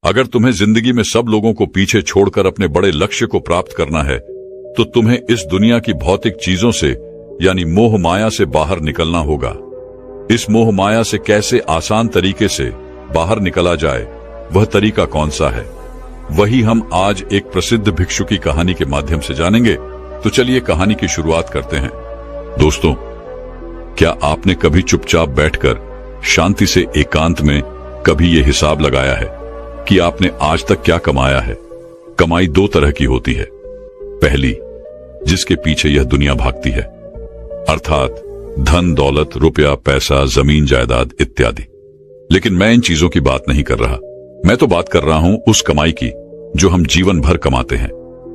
अगर तुम्हें जिंदगी में सब लोगों को पीछे छोड़कर अपने बड़े लक्ष्य को प्राप्त करना है तो तुम्हें इस दुनिया की भौतिक चीजों से यानी मोह माया से बाहर निकलना होगा। इस मोह माया से कैसे आसान तरीके से बाहर निकला जाए, वह तरीका कौन सा है, वही हम आज एक प्रसिद्ध भिक्षु की कहानी के माध्यम से जानेंगे। तो चलिए कहानी की शुरुआत करते हैं। दोस्तों, क्या आपने कभी चुपचाप बैठकर शांति से एकांत में कभी ये हिसाब लगाया है कि आपने आज तक क्या कमाया है? कमाई दो तरह की होती है। पहली, जिसके पीछे यह दुनिया भागती है, अर्थात धन दौलत, रुपया पैसा, जमीन जायदाद इत्यादि। लेकिन मैं इन चीजों की बात नहीं कर रहा। मैं तो बात कर रहा हूं उस कमाई की जो हम जीवन भर कमाते हैं।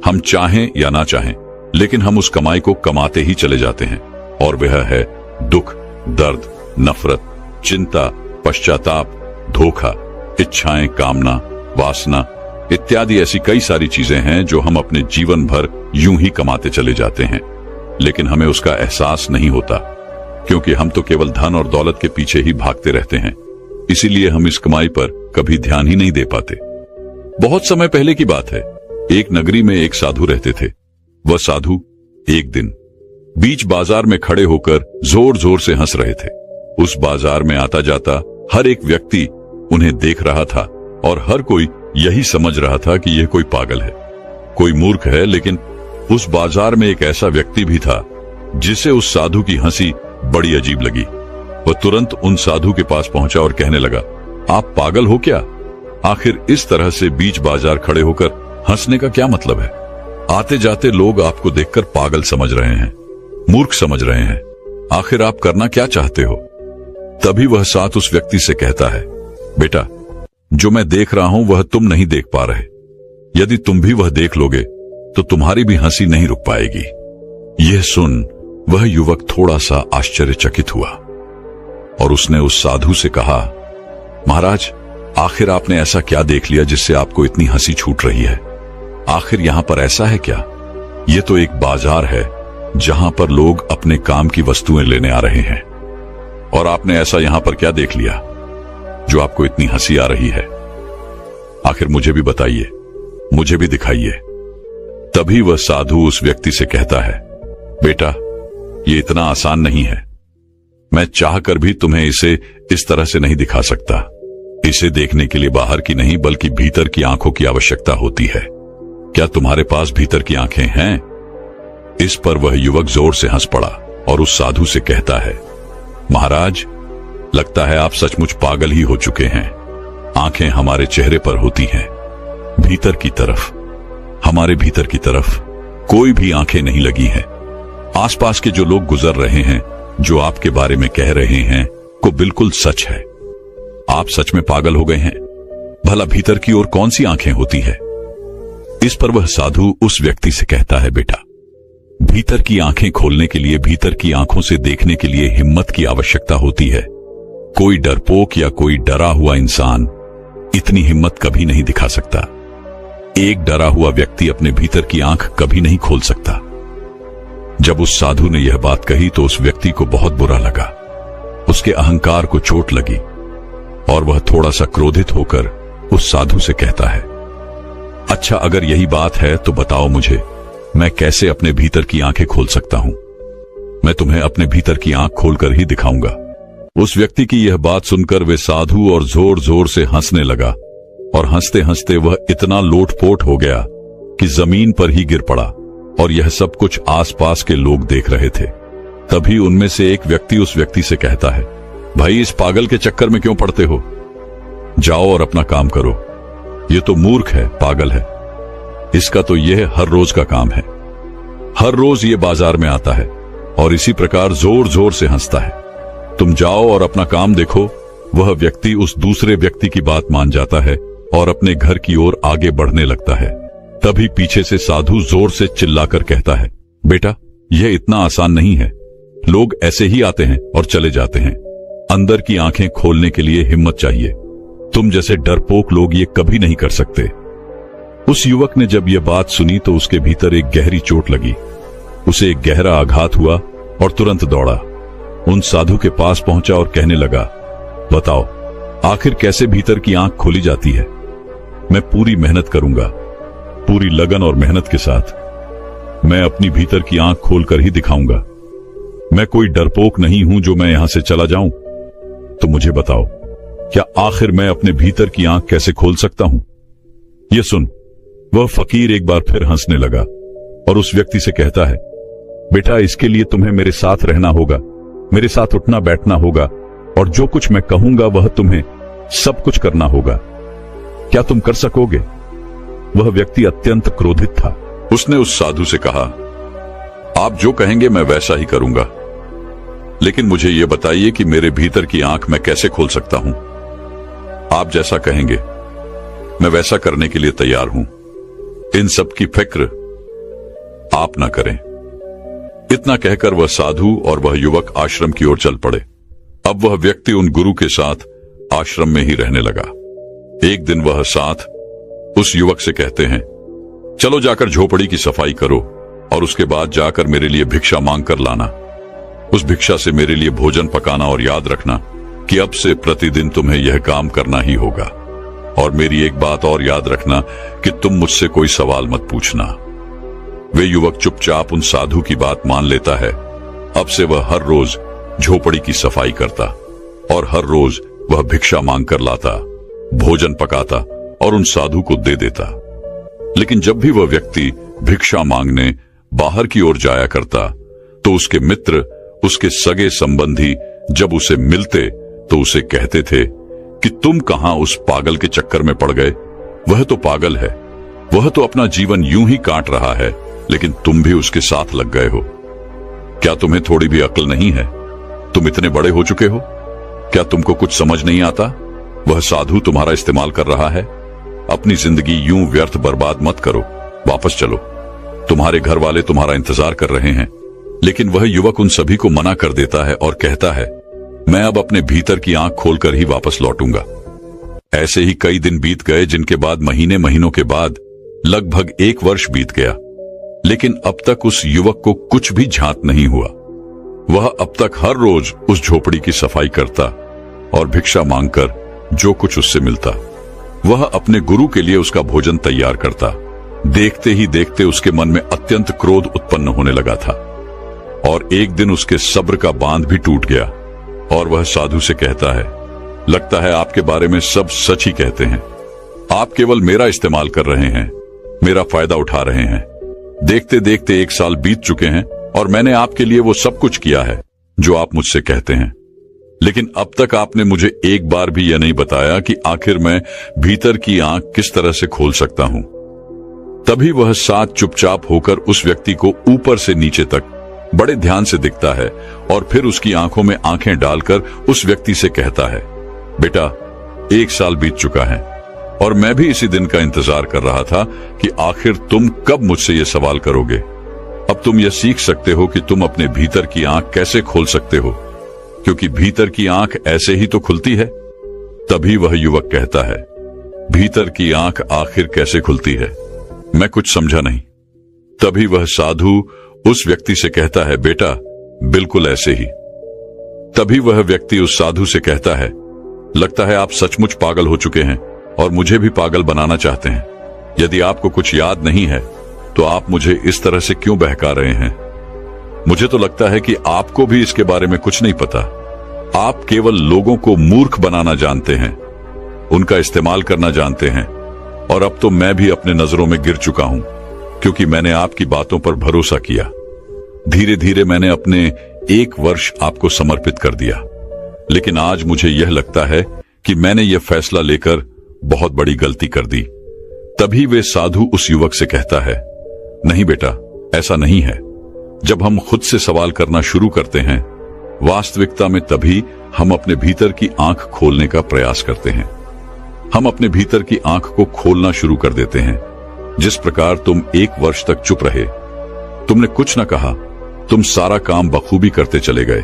हम चाहें या ना चाहें, लेकिन हम उस कमाई को कमाते ही चले जाते हैं। और वह है दुख, दर्द, नफरत, चिंता, पश्चाताप, धोखा, इच्छाएं, कामना, वासना इत्यादि। ऐसी कई सारी चीजें हैं जो हम अपने जीवन भर यूं ही कमाते चले जाते हैं, लेकिन हमें उसका एहसास नहीं होता, क्योंकि हम तो केवल धन और दौलत के पीछे ही भागते रहते हैं। इसीलिए हम इस कमाई पर कभी ध्यान ही नहीं दे पाते। बहुत समय पहले की बात है। एक नगरी में एक साधु रहते थे। वह साधु एक दिन बीच बाजार में खड़े होकर जोर जोर से हंस रहे थे। उस बाजार में आता जाता हर एक व्यक्ति उन्हें देख रहा था और हर कोई यही समझ रहा था कि यह कोई पागल है, कोई मूर्ख है। लेकिन उस बाजार में एक ऐसा व्यक्ति भी था जिसे उस साधु की हंसी बड़ी अजीब लगी। वह तुरंत उन साधु के पास पहुंचा और कहने लगा, आप पागल हो क्या? आखिर इस तरह से बीच बाजार खड़े होकर हंसने का क्या मतलब है? आते जाते लोग आपको देखकर पागल समझ रहे हैं, मूर्ख समझ रहे हैं। आखिर आप करना क्या चाहते हो? तभी वह साथ उस व्यक्ति से कहता है, बेटा, जो मैं देख रहा हूं वह तुम नहीं देख पा रहे। यदि तुम भी वह देख लोगे तो तुम्हारी भी हंसी नहीं रुक पाएगी। यह सुन वह युवक थोड़ा सा आश्चर्यचकित हुआ और उसने उस साधु से कहा, महाराज, आखिर आपने ऐसा क्या देख लिया जिससे आपको इतनी हंसी छूट रही है? आखिर यहां पर ऐसा है क्या? यह तो एक बाजार है जहां पर लोग अपने काम की वस्तुएं लेने आ रहे हैं, और आपने ऐसा यहां पर क्या देख लिया जो आपको इतनी हंसी आ रही है? आखिर मुझे भी बताइए, मुझे भी दिखाइए। तभी वह साधु उस व्यक्ति से कहता है, बेटा, ये इतना आसान नहीं है। मैं चाहकर भी तुम्हें इसे इस तरह से नहीं दिखा सकता। इसे देखने के लिए बाहर की नहीं बल्कि भीतर की आंखों की आवश्यकता होती है। क्या तुम्हारे पास भीतर की आंखें हैं? इस पर वह युवक जोर से हंस पड़ा और उस साधु से कहता है, महाराज, लगता है आप सचमुच पागल ही हो चुके हैं। आंखें हमारे चेहरे पर होती हैं, भीतर की तरफ, हमारे भीतर की तरफ कोई भी आंखें नहीं लगी हैं। आसपास के जो लोग गुजर रहे हैं, जो आपके बारे में कह रहे हैं, को बिल्कुल सच है। आप सच में पागल हो गए हैं। भला भीतर की ओर कौन सी आंखें होती है? इस पर वह साधु उस व्यक्ति से कहता है, बेटा, भीतर की आंखें खोलने के लिए, भीतर की आंखों से देखने के लिए हिम्मत की आवश्यकता होती है। कोई डरपोक या कोई डरा हुआ इंसान इतनी हिम्मत कभी नहीं दिखा सकता। एक डरा हुआ व्यक्ति अपने भीतर की आंख कभी नहीं खोल सकता। जब उस साधु ने यह बात कही तो उस व्यक्ति को बहुत बुरा लगा। उसके अहंकार को चोट लगी और वह थोड़ा सा क्रोधित होकर उस साधु से कहता है, अच्छा, अगर यही बात है तो बताओ मुझे, मैं कैसे अपने भीतर की आंखें खोल सकता हूं? मैं तुम्हें अपने भीतर की आंख खोलकर ही दिखाऊंगा। उस व्यक्ति की यह बात सुनकर वे साधु और जोर जोर से हंसने लगा, और हंसते हंसते वह इतना लोटपोट हो गया कि जमीन पर ही गिर पड़ा। और यह सब कुछ आसपास के लोग देख रहे थे। तभी उनमें से एक व्यक्ति उस व्यक्ति से कहता है, भाई, इस पागल के चक्कर में क्यों पड़ते हो? जाओ और अपना काम करो। ये तो मूर्ख है, पागल है। इसका तो यह हर रोज का काम है। हर रोज ये बाजार में आता है और इसी प्रकार जोर जोर से हंसता है। तुम जाओ और अपना काम देखो। वह व्यक्ति उस दूसरे व्यक्ति की बात मान जाता है और अपने घर की ओर आगे बढ़ने लगता है। तभी पीछे से साधु जोर से चिल्लाकर कहता है, बेटा, यह इतना आसान नहीं है। लोग ऐसे ही आते हैं और चले जाते हैं। अंदर की आंखें खोलने के लिए हिम्मत चाहिए। तुम जैसे डरपोक लोग ये कभी नहीं कर सकते। उस युवक ने जब यह बात सुनी तो उसके भीतर एक गहरी चोट लगी। उसे एक गहरा आघात हुआ और तुरंत दौड़ा, उन साधु के पास पहुंचा और कहने लगा, बताओ, आखिर कैसे भीतर की आंख खोली जाती है? मैं पूरी मेहनत करूंगा, पूरी लगन और मेहनत के साथ। मैं अपनी भीतर की आंख खोलकर ही दिखाऊंगा। मैं कोई डरपोक नहीं हूं जो मैं यहां से चला जाऊं। तो मुझे बताओ, क्या आखिर मैं अपने भीतर की आंख कैसे खोल सकता हूं? ये सुन, वह फकीर एक बार फिर हंसने लगा और उस व्यक्ति से कहता है, बेटा, इसके लिए तुम्हें मेरे साथ रहना होगा, मेरे साथ उठना बैठना होगा, और जो कुछ मैं कहूंगा वह तुम्हें सब कुछ करना होगा। क्या तुम कर सकोगे? वह व्यक्ति अत्यंत क्रोधित था। उसने उस साधु से कहा, आप जो कहेंगे मैं वैसा ही करूंगा, लेकिन मुझे यह बताइए कि मेरे भीतर की आंख मैं कैसे खोल सकता हूं। आप जैसा कहेंगे मैं वैसा करने के लिए तैयार हूं। इन सब की फिक्र आप ना करें। इतना कहकर वह साधु और वह युवक आश्रम की ओर चल पड़े। अब वह व्यक्ति उन गुरु के साथ आश्रम में ही रहने लगा। एक दिन वह साथ उस युवक से कहते हैं, चलो जाकर झोपड़ी की सफाई करो और उसके बाद जाकर मेरे लिए भिक्षा मांग कर लाना। उस भिक्षा से मेरे लिए भोजन पकाना, और याद रखना कि अब से प्रतिदिन तुम्हें यह काम करना ही होगा। और मेरी एक बात और याद रखना कि तुम मुझसे कोई सवाल मत पूछना। वे युवक चुपचाप उन साधु की बात मान लेता है। अब से वह हर रोज झोपड़ी की सफाई करता और हर रोज वह भिक्षा मांग कर लाता, भोजन पकाता और उन साधु को दे देता। लेकिन जब भी वह व्यक्ति भिक्षा मांगने बाहर की ओर जाया करता तो उसके मित्र, उसके सगे संबंधी जब उसे मिलते तो उसे कहते थे कि तुम कहां उस पागल के चक्कर में पड़ गए? वह तो पागल है, वह तो अपना जीवन यूं ही काट रहा है, लेकिन तुम भी उसके साथ लग गए हो। क्या तुम्हें थोड़ी भी अक्ल नहीं है? तुम इतने बड़े हो चुके हो, क्या तुमको कुछ समझ नहीं आता? वह साधु तुम्हारा इस्तेमाल कर रहा है। अपनी जिंदगी यूं व्यर्थ बर्बाद मत करो, वापस चलो, तुम्हारे घर वाले तुम्हारा इंतजार कर रहे हैं। लेकिन वह युवक उन सभी को मना कर देता है और कहता है, मैं अब अपने भीतर की आंख खोलकर ही वापस लौटूंगा। ऐसे ही कई दिन बीत गए, जिनके बाद महीनों के बाद लगभग 1 वर्ष बीत गया। लेकिन अब तक उस युवक को कुछ भी झांत नहीं हुआ। वह अब तक हर रोज उस झोपड़ी की सफाई करता और भिक्षा मांगकर जो कुछ उससे मिलता वह अपने गुरु के लिए उसका भोजन तैयार करता। देखते ही देखते उसके मन में अत्यंत क्रोध उत्पन्न होने लगा था और एक दिन उसके सब्र का बांध भी टूट गया और वह साधु से कहता है, लगता है आपके बारे में सब सच ही कहते हैं। आप केवल मेरा इस्तेमाल कर रहे हैं, मेरा फायदा उठा रहे हैं। देखते देखते 1 साल बीत चुके हैं और मैंने आपके लिए वो सब कुछ किया है जो आप मुझसे कहते हैं, लेकिन अब तक आपने मुझे एक बार भी यह नहीं बताया कि आखिर मैं भीतर की आंख किस तरह से खोल सकता हूं। तभी वह साथ चुपचाप होकर उस व्यक्ति को ऊपर से नीचे तक बड़े ध्यान से दिखता है और फिर उसकी आंखों में आंखें डालकर उस व्यक्ति से कहता है, बेटा, 1 साल बीत चुका है और मैं भी इसी दिन का इंतजार कर रहा था कि आखिर तुम कब मुझसे ये सवाल करोगे। अब तुम यह सीख सकते हो कि तुम अपने भीतर की आंख कैसे खोल सकते हो, क्योंकि भीतर की आंख ऐसे ही तो खुलती है। तभी वह युवक कहता है, भीतर की आंख आखिर कैसे खुलती है? मैं कुछ समझा नहीं। तभी वह साधु उस व्यक्ति से कहता है, बेटा, बिल्कुल ऐसे ही। तभी वह व्यक्ति उस साधु से कहता है, लगता है आप सचमुच पागल हो चुके हैं और मुझे भी पागल बनाना चाहते हैं। यदि आपको कुछ याद नहीं है तो आप मुझे इस तरह से क्यों बहका रहे हैं? मुझे तो लगता है कि आपको भी इसके बारे में कुछ नहीं पता। आप केवल लोगों को मूर्ख बनाना जानते हैं, उनका इस्तेमाल करना जानते हैं। और अब तो मैं भी अपने नजरों में गिर चुका हूं, क्योंकि मैंने आपकी बातों पर भरोसा किया। धीरे धीरे मैंने अपने 1 वर्ष आपको समर्पित कर दिया, लेकिन आज मुझे यह लगता है कि मैंने यह फैसला लेकर बहुत बड़ी गलती कर दी। तभी वे साधु उस युवक से कहता है, नहीं बेटा, ऐसा नहीं है। जब हम खुद से सवाल करना शुरू करते हैं, वास्तविकता में तभी हम अपने भीतर की आंख खोलने का प्रयास करते हैं। हम अपने भीतर की आंख को खोलना शुरू कर देते हैं। जिस प्रकार तुम 1 वर्ष तक चुप रहे, तुमने कुछ न कहा, तुम सारा काम बखूबी करते चले गए,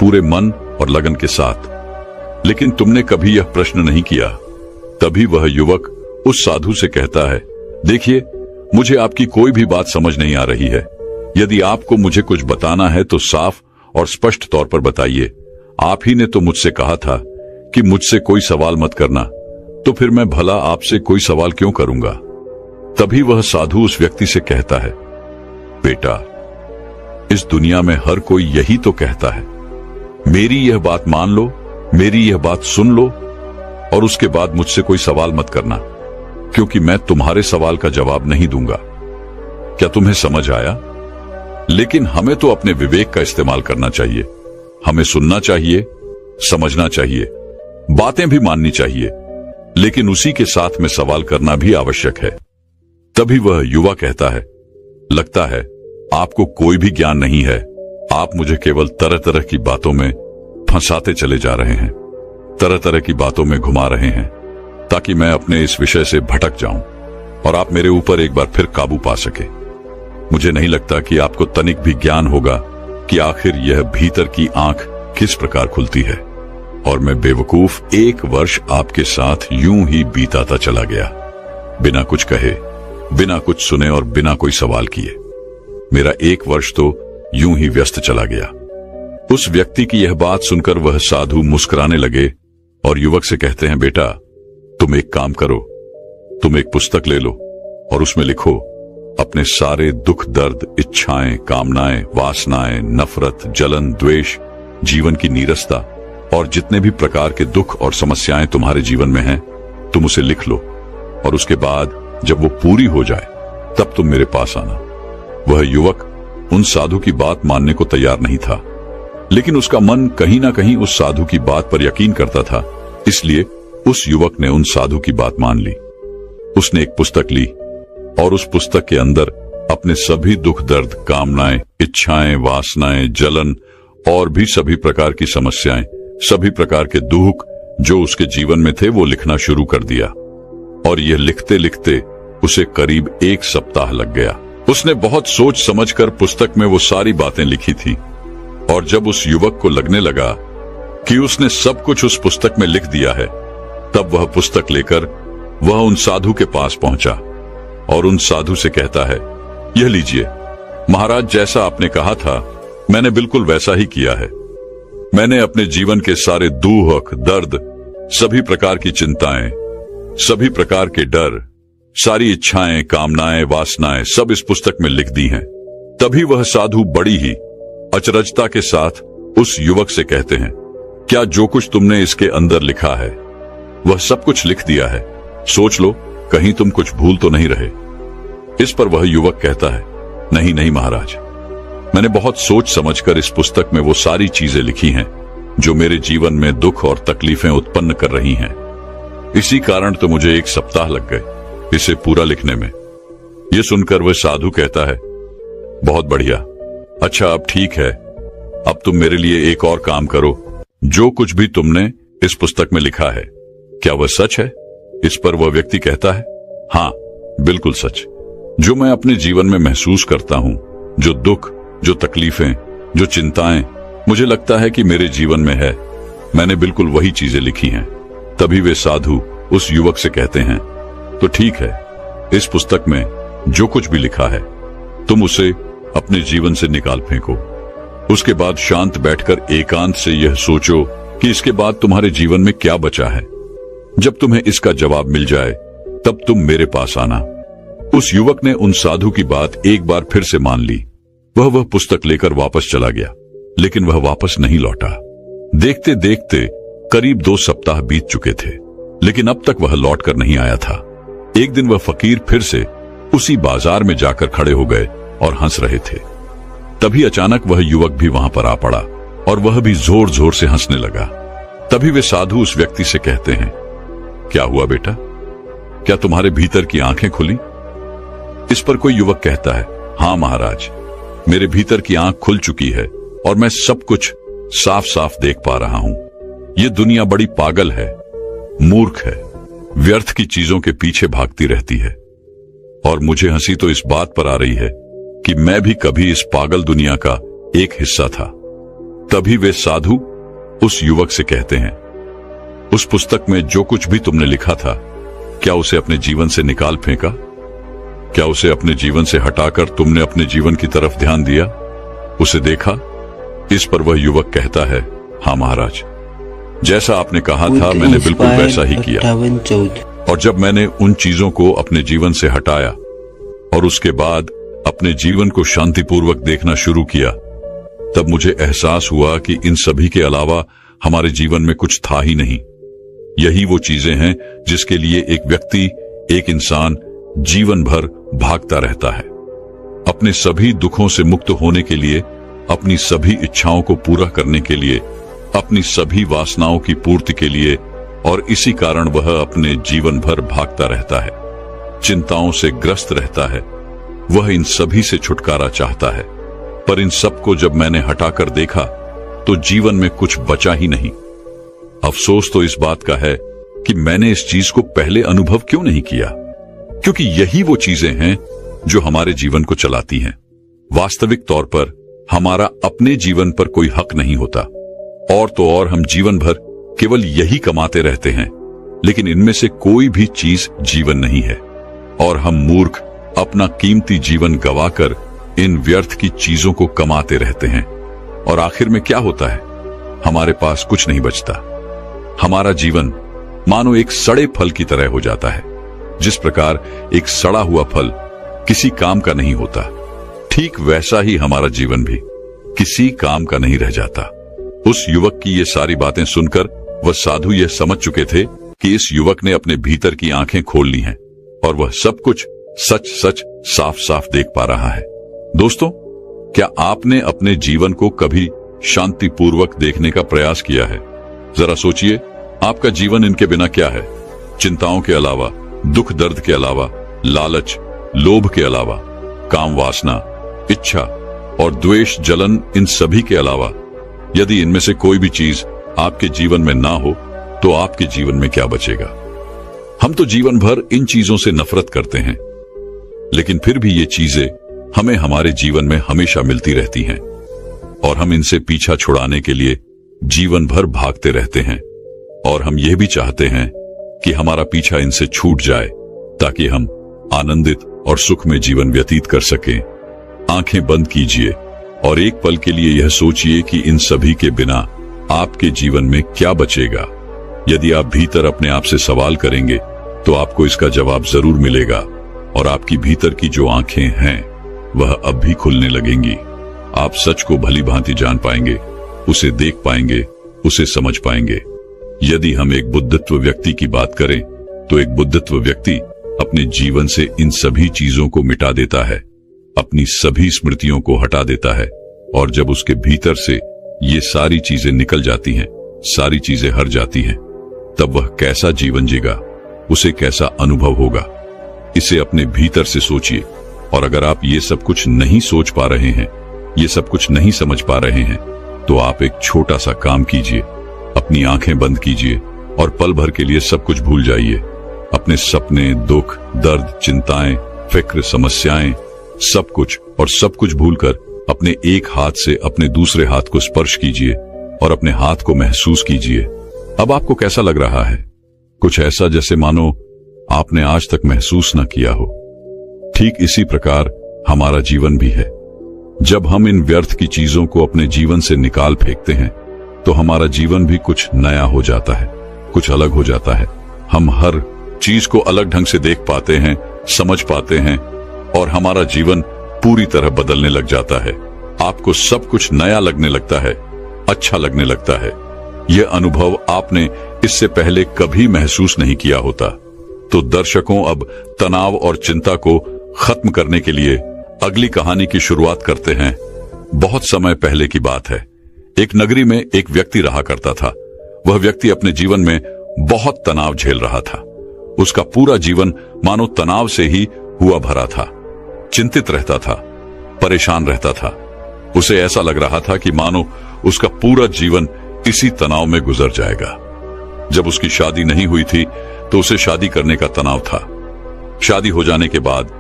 पूरे मन और लगन के साथ, लेकिन तुमने कभी यह प्रश्न नहीं किया। तभी वह युवक उस साधु से कहता है, देखिए, मुझे आपकी कोई भी बात समझ नहीं आ रही है। यदि आपको मुझे कुछ बताना है तो साफ और स्पष्ट तौर पर बताइए। आप ही ने तो मुझसे कहा था कि मुझसे कोई सवाल मत करना, तो फिर मैं भला आपसे कोई सवाल क्यों करूंगा। तभी वह साधु उस व्यक्ति से कहता है, बेटा, इस दुनिया में हर कोई यही तो कहता है, मेरी यह बात मान लो, मेरी यह बात सुन लो और उसके बाद मुझसे कोई सवाल मत करना, क्योंकि मैं तुम्हारे सवाल का जवाब नहीं दूंगा। क्या तुम्हें समझ आया? लेकिन हमें तो अपने विवेक का इस्तेमाल करना चाहिए। हमें सुनना चाहिए, समझना चाहिए, बातें भी माननी चाहिए, लेकिन उसी के साथ में सवाल करना भी आवश्यक है। तभी वह युवा कहता है, लगता है आपको कोई भी ज्ञान नहीं है। आप मुझे केवल तरह तरह की बातों में फंसाते चले जा रहे हैं, तरह तरह की बातों में घुमा रहे हैं, ताकि मैं अपने इस विषय से भटक जाऊं और आप मेरे ऊपर एक बार फिर काबू पा सके। मुझे नहीं लगता कि आपको तनिक भी ज्ञान होगा कि आखिर यह भीतर की आंख किस प्रकार खुलती है। और मैं बेवकूफ 1 वर्ष आपके साथ यूं ही बीताता चला गया, बिना कुछ कहे, बिना कुछ सुने और बिना कोई सवाल किए। मेरा 1 वर्ष तो यूं ही व्यस्त चला गया। उस व्यक्ति की यह बात सुनकर वह साधु मुस्कुराने लगे और युवक से कहते हैं, बेटा, तुम एक काम करो, तुम एक पुस्तक ले लो और उसमें लिखो अपने सारे दुख, दर्द, इच्छाएं, कामनाएं, वासनाएं, नफरत, जलन, द्वेष, जीवन की नीरसता और जितने भी प्रकार के दुख और समस्याएं तुम्हारे जीवन में हैं, तुम उसे लिख लो और उसके बाद जब वो पूरी हो जाए तब तुम मेरे पास आना। वह युवक उन साधु की बात मानने को तैयार नहीं था, लेकिन उसका मन कहीं ना कहीं उस साधु की बात पर यकीन करता था। इसलिए उस युवक ने उन साधु की बात मान ली। उसने एक पुस्तक ली और उस पुस्तक के अंदर अपने सभी दुख, दर्द, कामनाएं, इच्छाएं, वासनाएं, जलन और भी सभी प्रकार की समस्याएं, सभी प्रकार के दुख जो उसके जीवन में थे वो लिखना शुरू कर दिया। और यह लिखते लिखते उसे करीब 1 सप्ताह लग गया। उसने बहुत सोच समझकर पुस्तक में वो सारी बातें लिखी थी और जब उस युवक को लगने लगा कि उसने सब कुछ उस पुस्तक में लिख दिया है, तब वह पुस्तक लेकर वह उन साधु के पास पहुंचा और उन साधु से कहता है, यह लीजिए महाराज, जैसा आपने कहा था मैंने बिल्कुल वैसा ही किया है। मैंने अपने जीवन के सारे दुख, दर्द, सभी प्रकार की चिंताएं, सभी प्रकार के डर, सारी इच्छाएं, कामनाएं, वासनाएं सब इस पुस्तक में लिख दी हैं। तभी वह साधु बड़ी ही अचरजता के साथ उस युवक से कहते हैं, क्या जो कुछ तुमने इसके अंदर लिखा है वह सब कुछ लिख दिया है? सोच लो, कहीं तुम कुछ भूल तो नहीं रहे। इस पर वह युवक कहता है, नहीं नहीं महाराज, मैंने बहुत सोच समझकर इस पुस्तक में वो सारी चीजें लिखी हैं जो मेरे जीवन में दुख और तकलीफें उत्पन्न कर रही हैं। इसी कारण तो मुझे 1 सप्ताह लग गए इसे पूरा लिखने में। यह सुनकर वह साधु कहता है, बहुत बढ़िया, अच्छा अब ठीक है, अब तुम मेरे लिए एक और काम करो। जो कुछ भी तुमने इस पुस्तक में लिखा है क्या वह सच है? इस पर वह व्यक्ति कहता है, हाँ बिल्कुल सच। जो मैं अपने जीवन में महसूस करता हूं, जो दुख, जो तकलीफें, जो चिंताएं मुझे लगता है कि मेरे जीवन में है, मैंने बिल्कुल वही चीजें लिखी हैं। तभी वे साधु उस युवक से कहते हैं, तो ठीक है, इस पुस्तक में जो कुछ भी लिखा है तुम उसे अपने जीवन से निकाल फेंको। उसके बाद शांत बैठकर एकांत से यह सोचो कि इसके बाद तुम्हारे जीवन में क्या बचा है। जब तुम्हें इसका जवाब मिल जाए तब तुम मेरे पास आना। उस युवक ने उन साधु की बात एक बार फिर से मान ली। वह पुस्तक लेकर वापस चला गया, लेकिन वह वापस नहीं लौटा। देखते देखते करीब 2 सप्ताह बीत चुके थे, लेकिन अब तक वह लौट कर नहीं आया था। एक दिन वह फकीर फिर से उसी बाजार में जाकर खड़े हो गए और हंस रहे थे। तभी अचानक वह युवक भी वहां पर आ पड़ा और वह भी जोर जोर से हंसने लगा। तभी वे साधु उस व्यक्ति से कहते हैं, क्या हुआ बेटा, क्या तुम्हारे भीतर की आंखें खुली? इस पर कोई युवक कहता है, हाँ महाराज, मेरे भीतर की आंख खुल चुकी है और मैं सब कुछ साफ साफ देख पा रहा हूं। ये दुनिया बड़ी पागल है, मूर्ख है, व्यर्थ की चीजों के पीछे भागती रहती है और मुझे हंसी तो इस बात पर आ रही है कि मैं भी कभी इस पागल दुनिया का एक हिस्सा था। तभी वे साधु उस युवक से कहते हैं, उस पुस्तक में जो कुछ भी तुमने लिखा था क्या उसे अपने जीवन से निकाल फेंका? क्या उसे अपने जीवन से हटाकर तुमने अपने जीवन की तरफ ध्यान दिया, उसे देखा? इस पर वह युवक कहता है, हाँ महाराज, जैसा आपने कहा था मैंने बिल्कुल वैसा ही किया। और जब मैंने उन चीजों को अपने जीवन से हटाया और उसके बाद अपने जीवन को शांतिपूर्वक देखना शुरू किया, तब मुझे एहसास हुआ कि इन सभी के अलावा हमारे जीवन में कुछ था ही नहीं। यही वो चीजें हैं जिसके लिए एक व्यक्ति, एक इंसान जीवन भर भागता रहता है, अपने सभी दुखों से मुक्त होने के लिए, अपनी सभी इच्छाओं को पूरा करने के लिए, अपनी सभी वासनाओं की पूर्ति के लिए। और इसी कारण वह अपने जीवन भर भागता रहता है, चिंताओं से ग्रस्त रहता है। वह इन सभी से छुटकारा चाहता है, पर इन सबको जब मैंने हटाकर देखा तो जीवन में कुछ बचा ही नहीं। अफसोस तो इस बात का है कि मैंने इस चीज को पहले अनुभव क्यों नहीं किया, क्योंकि यही वो चीजें हैं जो हमारे जीवन को चलाती हैं। वास्तविक तौर पर हमारा अपने जीवन पर कोई हक नहीं होता, और तो और हम जीवन भर केवल यही कमाते रहते हैं, लेकिन इनमें से कोई भी चीज जीवन नहीं है। और हम मूर्ख अपना कीमती जीवन गवाकर इन व्यर्थ की चीजों को कमाते रहते हैं, और आखिर में क्या होता है, हमारे पास कुछ नहीं बचता। हमारा जीवन मानो एक सड़े फल की तरह हो जाता है। जिस प्रकार एक सड़ा हुआ फल किसी काम का नहीं होता, ठीक वैसा ही हमारा जीवन भी किसी काम का नहीं रह जाता। उस युवक की ये सारी बातें सुनकर वह साधु यह समझ चुके थे कि इस युवक ने अपने भीतर की आंखें खोल ली हैं और वह सब कुछ सच सच साफ साफ देख पा रहा है। दोस्तों, क्या आपने अपने जीवन को कभी शांतिपूर्वक देखने का प्रयास किया है? जरा सोचिए, आपका जीवन इनके बिना क्या है? चिंताओं के अलावा, दुख दर्द के अलावा, लालच, लोभ के अलावा, काम वासना, इच्छा और द्वेष जलन, इन सभी के अलावा यदि इनमें से कोई भी चीज आपके जीवन में ना हो तो आपके जीवन में क्या बचेगा? हम तो जीवन भर इन चीजों से नफरत करते हैं, लेकिन फिर भी ये चीजें हमें हमारे जीवन में हमेशा मिलती रहती हैं, और हम इनसे पीछा छुड़ाने के लिए जीवन भर भागते रहते हैं। और हम यह भी चाहते हैं कि हमारा पीछा इनसे छूट जाए, ताकि हम आनंदित और सुख में जीवन व्यतीत कर सकें। आंखें बंद कीजिए और एक पल के लिए यह सोचिए कि इन सभी के बिना आपके जीवन में क्या बचेगा। यदि आप भीतर अपने आप से सवाल करेंगे तो आपको इसका जवाब जरूर मिलेगा, और आपकी भीतर की जो आंखें हैं वह अब भी खुलने लगेंगी। आप सच को भली भांति जान पाएंगे, उसे देख पाएंगे, उसे समझ पाएंगे। यदि हम एक बुद्धित्व व्यक्ति की बात करें तो एक बुद्धित्व व्यक्ति अपने जीवन से इन सभी चीजों को मिटा देता है, अपनी सभी स्मृतियों को हटा देता है, और जब उसके भीतर से ये सारी चीजें निकल जाती हैं, सारी चीजें हट जाती हैं, तब वह कैसा जीवन जीगा, उसे कैसा अनुभव होगा, इसे अपने भीतर से सोचिए। और अगर आप ये सब कुछ नहीं सोच पा रहे हैं, ये सब कुछ नहीं समझ पा रहे हैं, तो आप एक छोटा सा काम कीजिए, अपनी आंखें बंद कीजिए और पल भर के लिए सब कुछ भूल जाइए। अपने सपने, दुख, दर्द, चिंताएं, फिक्र, समस्याएं, सब कुछ और सब कुछ भूलकर अपने एक हाथ से अपने दूसरे हाथ को स्पर्श कीजिए और अपने हाथ को महसूस कीजिए। अब आपको कैसा लग रहा है? कुछ ऐसा जैसे मानो आपने आज तक महसूस न किया हो। ठीक इसी प्रकार हमारा जीवन भी है। जब हम इन व्यर्थ की चीजों को अपने जीवन से निकाल फेंकते हैं तो हमारा जीवन भी कुछ नया हो जाता है, कुछ अलग हो जाता है। हम हर चीज को अलग ढंग से देख पाते हैं, समझ पाते हैं, और हमारा जीवन पूरी तरह बदलने लग जाता है। आपको सब कुछ नया लगने लगता है, अच्छा लगने लगता है। यह अनुभव आपने इससे पहले कभी महसूस नहीं किया होता। तो दर्शकों, अब तनाव और चिंता को खत्म करने के लिए अगली कहानी की शुरुआत करते हैं। बहुत समय पहले की बात है। एक नगरी में एक व्यक्ति रहा करता था। वह व्यक्ति अपने जीवन में बहुत तनाव झेल रहा था। उसका पूरा जीवन मानो तनाव से ही हुआ भरा था। चिंतित रहता था, परेशान रहता था। उसे ऐसा लग रहा था कि मानो उसका पूरा जीवन इसी तनाव में गुजर जाएगा। जब उसकी शादी नहीं हुई थी तो उसे शादी करने का तनाव था। शादी हो जाने के बाद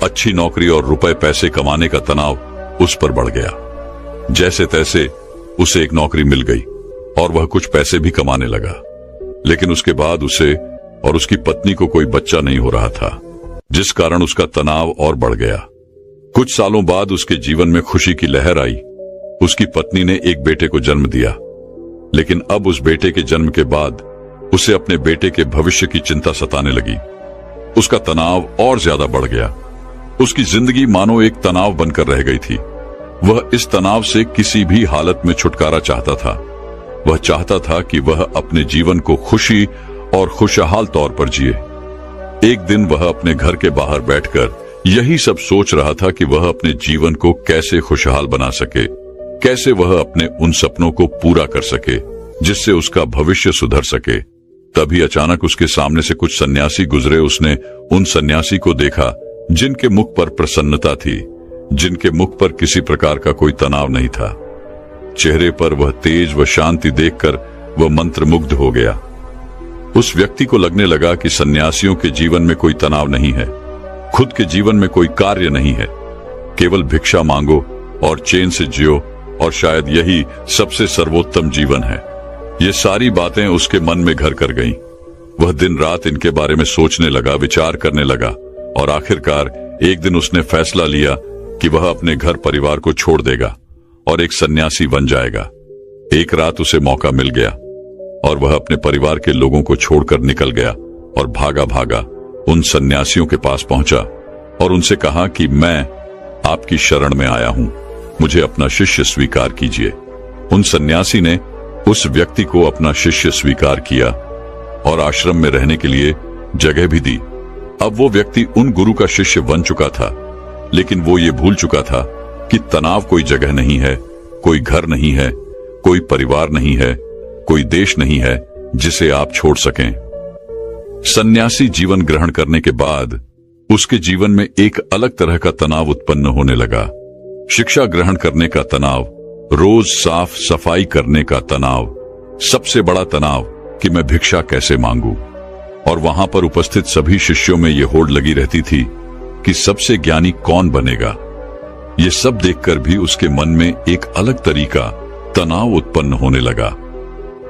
अच्छी नौकरी और रुपए पैसे कमाने का तनाव उस पर बढ़ गया। जैसे तैसे उसे एक नौकरी मिल गई और वह कुछ पैसे भी कमाने लगा, लेकिन उसके बाद उसे और उसकी पत्नी को कोई बच्चा नहीं हो रहा था, जिस कारण उसका तनाव और बढ़ गया। कुछ सालों बाद उसके जीवन में खुशी की लहर आई। उसकी पत्नी ने एक बेटे को जन्म दिया। लेकिन अब उस बेटे के जन्म के बाद उसे अपने बेटे के भविष्य की चिंता सताने लगी। उसका तनाव और ज्यादा बढ़ गया। उसकी जिंदगी मानो एक तनाव बनकर रह गई थी। वह इस तनाव से किसी भी हालत में छुटकारा चाहता था। वह चाहता था कि वह अपने जीवन को खुशी और खुशहाल तौर पर जिए। एक दिन वह अपने घर के बाहर बैठकर यही सब सोच रहा था कि वह अपने जीवन को कैसे खुशहाल बना सके, कैसे वह अपने उन सपनों को पूरा कर सके जिससे उसका भविष्य सुधर सके। तभी अचानक उसके सामने से कुछ सन्यासी गुजरे। उसने उन सन्यासी को देखा जिनके मुख पर प्रसन्नता थी, जिनके मुख पर किसी प्रकार का कोई तनाव नहीं था। चेहरे पर वह तेज व शांति देखकर वह मंत्रमुग्ध हो गया। उस व्यक्ति को लगने लगा कि सन्यासियों के जीवन में कोई तनाव नहीं है, खुद के जीवन में कोई कार्य नहीं है, केवल भिक्षा मांगो और चैन से जियो, और शायद यही सबसे सर्वोत्तम जीवन है। ये सारी बातें उसके मन में घर कर गईं। वह दिन रात इनके बारे में सोचने लगा, विचार करने लगा, और आखिरकार एक दिन उसने फैसला लिया कि वह अपने घर परिवार को छोड़ देगा और एक सन्यासी बन जाएगा। एक रात उसे मौका मिल गया और वह अपने परिवार के लोगों को छोड़कर निकल गया और भागा भागा उन सन्यासियों के पास पहुंचा और उनसे कहा कि मैं आपकी शरण में आया हूं, मुझे अपना शिष्य स्वीकार कीजिए। उन सन्यासी ने उस व्यक्ति को अपना शिष्य स्वीकार किया और आश्रम में रहने के लिए जगह भी दी। अब वो व्यक्ति उन गुरु का शिष्य बन चुका था, लेकिन वो ये भूल चुका था कि तनाव कोई जगह नहीं है, कोई घर नहीं है, कोई परिवार नहीं है, कोई देश नहीं है जिसे आप छोड़ सकें। सन्यासी जीवन ग्रहण करने के बाद उसके जीवन में एक अलग तरह का तनाव उत्पन्न होने लगा। शिक्षा ग्रहण करने का तनाव, रोज साफ सफाई करने का तनाव, सबसे बड़ा तनाव कि मैं भिक्षा कैसे मांगू। और वहां पर उपस्थित सभी शिष्यों में यह होड़ लगी रहती थी कि सबसे ज्ञानी कौन बनेगा। ये सब देखकर भी उसके मन में एक अलग तरीका तनाव उत्पन्न होने लगा।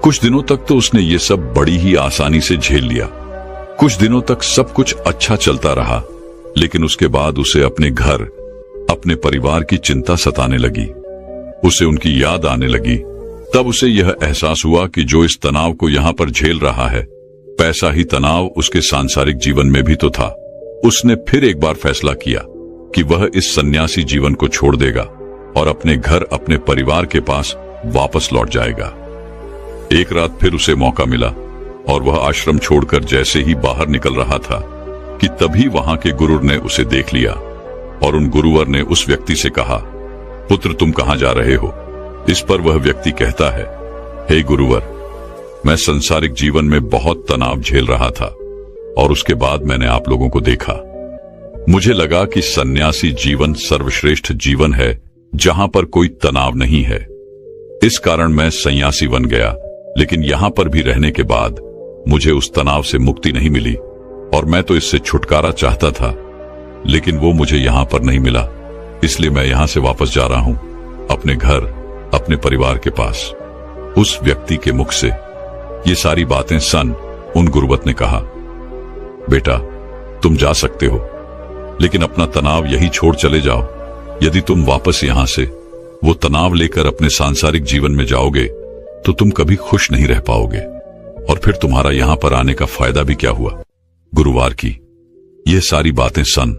कुछ दिनों तक तो उसने ये सब बड़ी ही आसानी से झेल लिया। कुछ दिनों तक सब कुछ अच्छा चलता रहा, लेकिन उसके बाद उसे अपने घर, अपने परिवार की चिंता सताने लगी। उसे उनकी याद आने लगी। तब उसे यह एहसास हुआ कि जो इस तनाव को यहाँ पर झेल रहा है, पैसा ही तनाव उसके सांसारिक जीवन में भी तो था। उसने फिर एक बार फैसला किया कि वह इस सन्यासी जीवन को छोड़ देगा और अपने घर, अपने परिवार के पास वापस लौट जाएगा। एक रात फिर उसे मौका मिला और वह आश्रम छोड़कर जैसे ही बाहर निकल रहा था कि तभी वहां के गुरु ने उसे देख लिया और उन गुरुवर ने उस व्यक्ति से कहा, पुत्र तुम कहां जा रहे हो? इस पर वह व्यक्ति कहता है, हे गुरुवर, मैं संसारिक जीवन में बहुत तनाव झेल रहा था और उसके बाद मैंने आप लोगों को देखा। मुझे लगा कि सन्यासी जीवन सर्वश्रेष्ठ जीवन है जहां पर कोई तनाव नहीं है। इस कारण मैं सन्यासी बन गया, लेकिन यहां पर भी रहने के बाद मुझे उस तनाव से मुक्ति नहीं मिली और मैं तो इससे छुटकारा चाहता था, लेकिन वो मुझे यहां पर नहीं मिला। इसलिए मैं यहां से वापस जा रहा हूं अपने घर, अपने परिवार के पास। उस व्यक्ति के मुख से ये सारी बातें सन उन गुरुवत ने कहा, बेटा तुम जा सकते हो, लेकिन अपना तनाव यही छोड़ चले जाओ। यदि तुम वापस यहां से वो तनाव लेकर अपने सांसारिक जीवन में जाओगे तो तुम कभी खुश नहीं रह पाओगे और फिर तुम्हारा यहां पर आने का फायदा भी क्या हुआ। गुरुवार की यह सारी बातें सन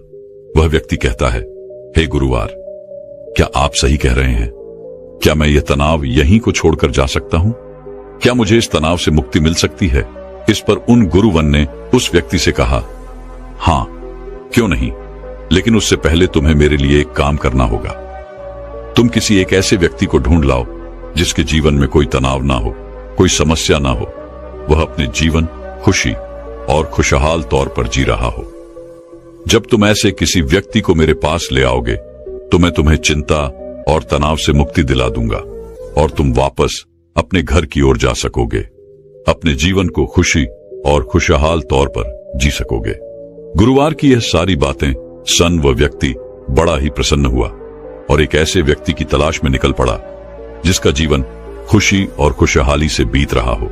वह व्यक्ति कहता है, हे गुरुवार, क्या आप सही कह रहे हैं? क्या मैं यह तनाव यहीं को छोड़कर जा सकता हूं? क्या मुझे इस तनाव से मुक्ति मिल सकती है? इस पर उन गुरुवन ने उस व्यक्ति से कहा, हां, क्यों नहीं, लेकिन उससे पहले तुम्हें मेरे लिए एक काम करना होगा। तुम किसी एक ऐसे व्यक्ति को ढूंढ लाओ जिसके जीवन में कोई तनाव ना हो, कोई समस्या ना हो, वह अपने जीवन खुशी और खुशहाल तौर पर जी रहा हो। जब तुम ऐसे किसी व्यक्ति को मेरे पास ले आओगे तो मैं तुम्हें चिंता और तनाव से मुक्ति दिला दूंगा और तुम वापस अपने घर की ओर जा सकोगे, अपने जीवन को खुशी और खुशहाल तौर पर जी सकोगे। गुरुवार की यह सारी बातें सन वह व्यक्ति बड़ा ही प्रसन्न हुआ और एक ऐसे व्यक्ति की तलाश में निकल पड़ा जिसका जीवन खुशी और खुशहाली से बीत रहा हो,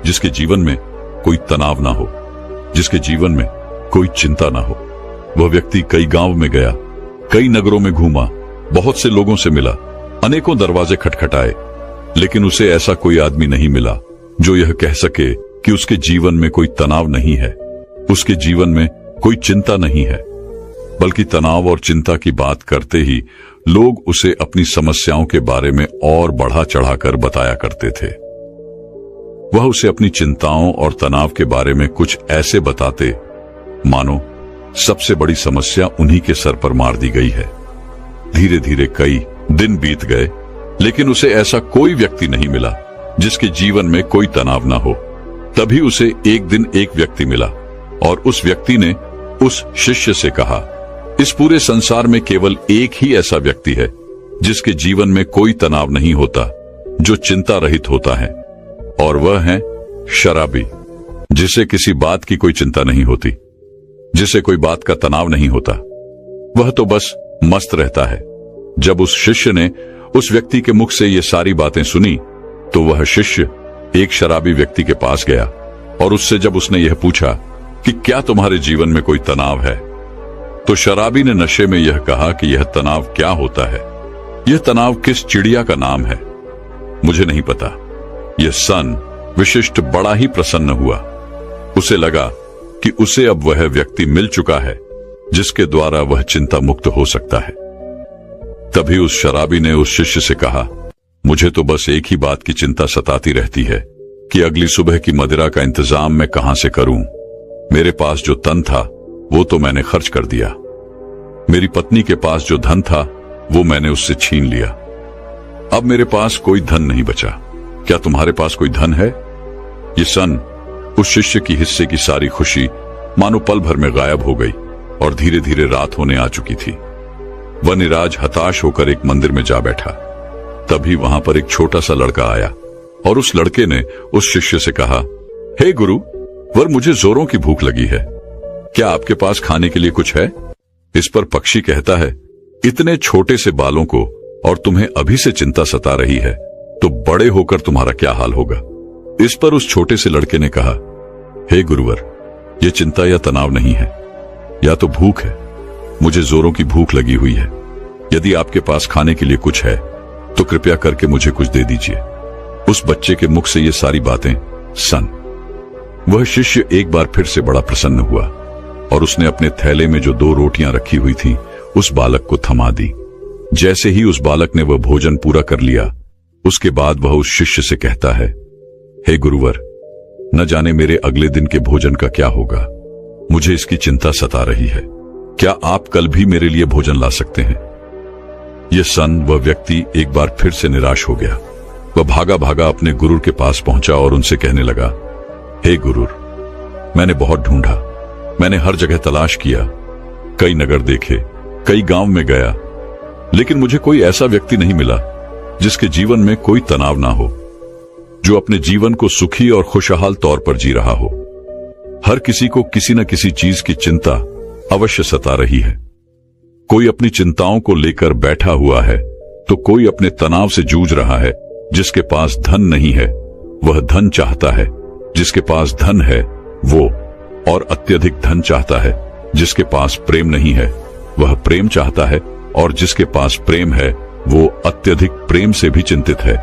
जिसके जीवन में कोई तनाव ना हो, जिसके जीवन में कोई चिंता ना हो। वह व्यक्ति कई गांव में गया, कई नगरों में घूमा, बहुत से लोगों से मिला, अनेकों दरवाजे खटखटाए, लेकिन उसे ऐसा कोई आदमी नहीं मिला जो यह कह सके कि उसके जीवन में कोई तनाव नहीं है, उसके जीवन में कोई चिंता नहीं है। बल्कि तनाव और चिंता की बात करते ही लोग उसे अपनी समस्याओं के बारे में और बढ़ा चढ़ाकर बताया करते थे। वह उसे अपनी चिंताओं और तनाव के बारे में कुछ ऐसे बताते मानो सबसे बड़ी समस्या उन्हीं के सर पर मार दी गई है। धीरे धीरे कई दिन बीत गए, लेकिन उसे ऐसा कोई व्यक्ति नहीं मिला जिसके जीवन में कोई तनाव ना हो। तभी उसे एक दिन एक व्यक्ति मिला और उस व्यक्ति ने उस शिष्य से कहा, इस पूरे संसार में केवल एक ही ऐसा व्यक्ति है जिसके जीवन में कोई तनाव नहीं होता, जो चिंता रहित होता है, और वह है शराबी, जिसे किसी बात की कोई चिंता नहीं होती, जिसे कोई बात का तनाव नहीं होता। वह तो बस मस्त रहता है। जब उस शिष्य ने उस व्यक्ति के मुख से ये सारी बातें सुनी तो वह शिष्य एक शराबी व्यक्ति के पास गया और उससे जब उसने यह पूछा कि क्या तुम्हारे जीवन में कोई तनाव है, तो शराबी ने नशे में यह कहा कि यह तनाव क्या होता है, यह तनाव किस चिड़िया का नाम है, मुझे नहीं पता। यह सन विशिष्ट बड़ा ही प्रसन्न हुआ। उसे लगा कि उसे अब वह व्यक्ति मिल चुका है जिसके द्वारा वह चिंता मुक्त हो सकता है। तभी उस शराबी ने उस शिष्य से कहा, मुझे तो बस एक ही बात की चिंता सताती रहती है कि अगली सुबह की मदिरा का इंतजाम मैं कहां से करूं। मेरे पास जो तन था वो तो मैंने खर्च कर दिया। मेरी पत्नी के पास जो धन था वो मैंने उससे छीन लिया। अब मेरे पास कोई धन नहीं बचा। क्या तुम्हारे पास कोई धन है? ये सन उस शिष्य की हिस्से की सारी खुशी मानो पल भर में गायब हो गई और धीरे धीरे रात होने आ चुकी थी। वह निराश हताश होकर एक मंदिर में जा बैठा। तभी वहां पर एक छोटा सा लड़का आया और उस लड़के ने उस शिष्य से कहा, हे गुरु वर, मुझे जोरों की भूख लगी है, क्या आपके पास खाने के लिए कुछ है? इस पर पक्षी कहता है, इतने छोटे से बालों को और तुम्हें अभी से चिंता सता रही है तो बड़े होकर तुम्हारा क्या हाल होगा। इस पर उस छोटे से लड़के ने कहा, हे गुरुवर, यह चिंता या तनाव नहीं है, या तो भूख है। मुझे जोरों की भूख लगी हुई है। यदि आपके पास खाने के लिए कुछ है तो कृपया करके मुझे कुछ दे दीजिए। उस बच्चे के मुख से ये सारी बातें सन वह शिष्य एक बार फिर से बड़ा प्रसन्न हुआ और उसने अपने थैले में जो 2 रोटियां रखी हुई थी उस बालक को थमा दी। जैसे ही उस बालक ने वह भोजन पूरा कर लिया, उसके बाद वह उस शिष्य से कहता है, हे गुरुवर, न जाने मेरे अगले दिन के भोजन का क्या होगा। मुझे इसकी चिंता सता रही है। क्या आप कल भी मेरे लिए भोजन ला सकते हैं? यह सन वह व्यक्ति एक बार फिर से निराश हो गया। वह भागा भागा अपने गुरुर के पास पहुंचा और उनसे कहने लगा, हे गुरुर, मैंने बहुत ढूंढा, मैंने हर जगह तलाश किया, कई नगर देखे, कई गांव में गया, लेकिन मुझे कोई ऐसा व्यक्ति नहीं मिला जिसके जीवन में कोई तनाव ना हो, जो अपने जीवन को सुखी और खुशहाल तौर पर जी रहा हो। हर किसी को किसी न किसी चीज की चिंता अवश्य सता रही है। कोई अपनी चिंताओं को लेकर बैठा हुआ है तो कोई अपने तनाव से जूझ रहा है। जिसके पास धन नहीं है वह धन चाहता है, जिसके पास धन है वो और अत्यधिक धन चाहता है। जिसके पास प्रेम नहीं है वह प्रेम चाहता है, और जिसके पास प्रेम है वो अत्यधिक प्रेम से भी चिंतित है।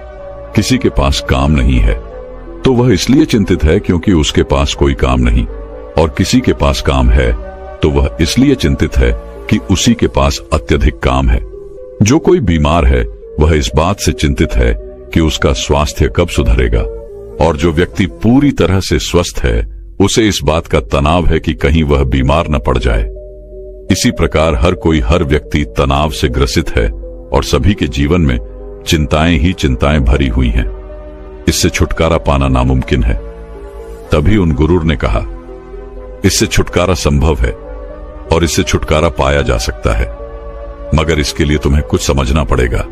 किसी के पास काम नहीं है तो वह इसलिए चिंतित है क्योंकि उसके पास कोई काम नहीं, और किसी के पास काम है तो वह इसलिए चिंतित है कि उसी के पास अत्यधिक काम है। जो कोई बीमार है वह इस बात से चिंतित है कि उसका स्वास्थ्य कब सुधरेगा, और जो व्यक्ति पूरी तरह से स्वस्थ है उसे इस बात का तनाव है कि कहीं वह बीमार न पड़ जाए। इसी प्रकार हर कोई, हर व्यक्ति तनाव से ग्रसित है और सभी के जीवन में चिंताएं ही चिंताएं भरी हुई हैं। इससे छुटकारा पाना नामुमकिन है। तभी उन गुरुर ने कहा, इससे छुटकारा संभव है और इससे छुटकारा पाया जा सकता है, मगर इसके लिए तुम्हें कुछ समझना पड़ेगा।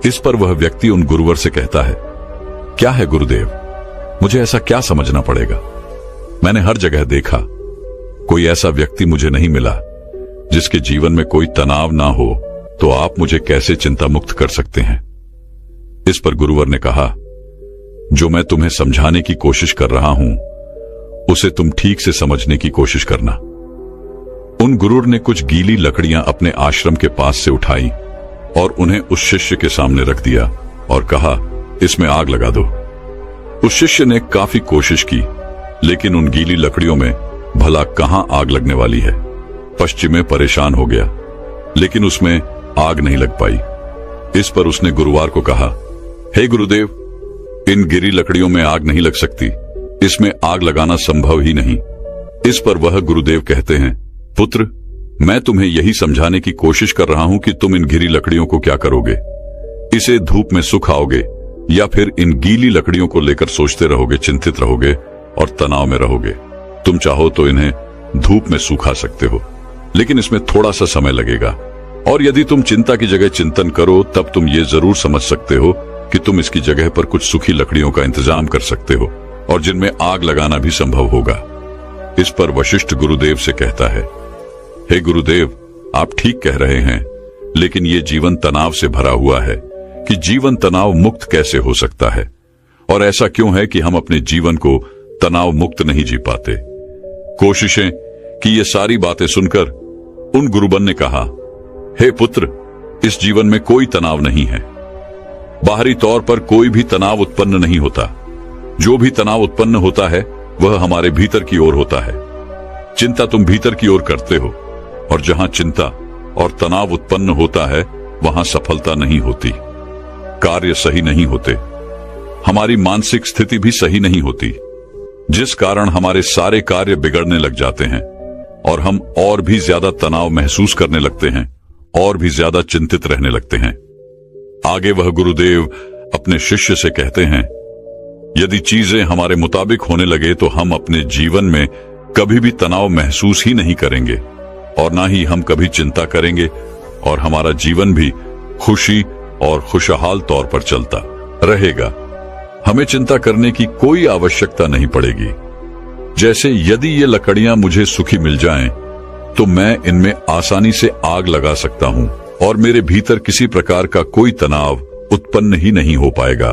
इस पर वह व्यक्ति उन गुरुवर से कहता है, क्या है गुरुदेव, मुझे ऐसा क्या समझना पड़ेगा? मैंने हर जगह देखा, कोई ऐसा व्यक्ति मुझे नहीं मिला जिसके जीवन में कोई तनाव ना हो, तो आप मुझे कैसे चिंता मुक्त कर सकते हैं? इस पर गुरुवर ने कहा, जो मैं तुम्हें समझाने की कोशिश कर रहा हूं उसे तुम ठीक से समझने की कोशिश करना। उन गुरुर ने कुछ गीली लकड़ियां अपने आश्रम के पास से उठाई और उन्हें उस शिष्य के सामने रख दिया और कहा, इसमें आग लगा दो। उस शिष्य ने काफी कोशिश की, लेकिन उन गीली लकड़ियों में भला कहां आग लगने वाली है। पश्चिमे परेशान हो गया, लेकिन उसमें आग नहीं लग पाई। इस पर उसने गुरुवार को कहा, हे गुरुदेव, इन गिरी लकड़ियों में आग नहीं लग सकती, इसमें आग लगाना संभव ही नहीं। इस पर वह गुरुदेव कहते हैं, पुत्र, मैं तुम्हें यही समझाने की कोशिश कर रहा हूं कि तुम इन गिरी लकड़ियों को क्या करोगे। इसे धूप में सुखाओगे या फिर इन गीली लकड़ियों को लेकर सोचते रहोगे, चिंतित रहोगे और तनाव में रहोगे। तुम चाहो तो इन्हें धूप में सुखा सकते हो, लेकिन इसमें थोड़ा सा समय लगेगा। और यदि तुम चिंता की जगह चिंतन करो, तब तुम ये जरूर समझ सकते हो कि तुम इसकी जगह पर कुछ सूखी लकड़ियों का इंतजाम कर सकते हो और जिनमें आग लगाना भी संभव होगा। इस पर वशिष्ठ गुरुदेव से कहता है, हे गुरुदेव, आप ठीक कह रहे हैं, लेकिन ये जीवन तनाव से भरा हुआ है कि जीवन तनाव मुक्त कैसे हो सकता है, और ऐसा क्यों है कि हम अपने जीवन को तनाव मुक्त नहीं जी पाते। कोशिशें कि ये सारी बातें सुनकर उन गुरुबन ने कहा, हे पुत्र, इस जीवन में कोई तनाव नहीं है। बाहरी तौर पर कोई भी तनाव उत्पन्न नहीं होता। जो भी तनाव उत्पन्न होता है वह हमारे भीतर की ओर होता है। चिंता तुम भीतर की ओर करते हो, और जहां चिंता और तनाव उत्पन्न होता है वहां सफलता नहीं होती, कार्य सही नहीं होते, हमारी मानसिक स्थिति भी सही नहीं होती, जिस कारण हमारे सारे कार्य बिगड़ने लग जाते हैं और हम और भी ज्यादा तनाव महसूस करने लगते हैं और भी ज्यादा चिंतित रहने लगते हैं। आगे वह गुरुदेव अपने शिष्य से कहते हैं, यदि चीजें हमारे मुताबिक होने लगे तो हम अपने जीवन में कभी भी तनाव महसूस ही नहीं करेंगे और ना ही हम कभी चिंता करेंगे, और हमारा जीवन भी खुशी और खुशहाल तौर पर चलता रहेगा। हमें चिंता करने की कोई आवश्यकता नहीं पड़ेगी। जैसे यदि ये लकड़ियां मुझे सूखी मिल जाएं, तो मैं इनमें आसानी से आग लगा सकता हूं और मेरे भीतर किसी प्रकार का कोई तनाव उत्पन्न ही नहीं हो पाएगा।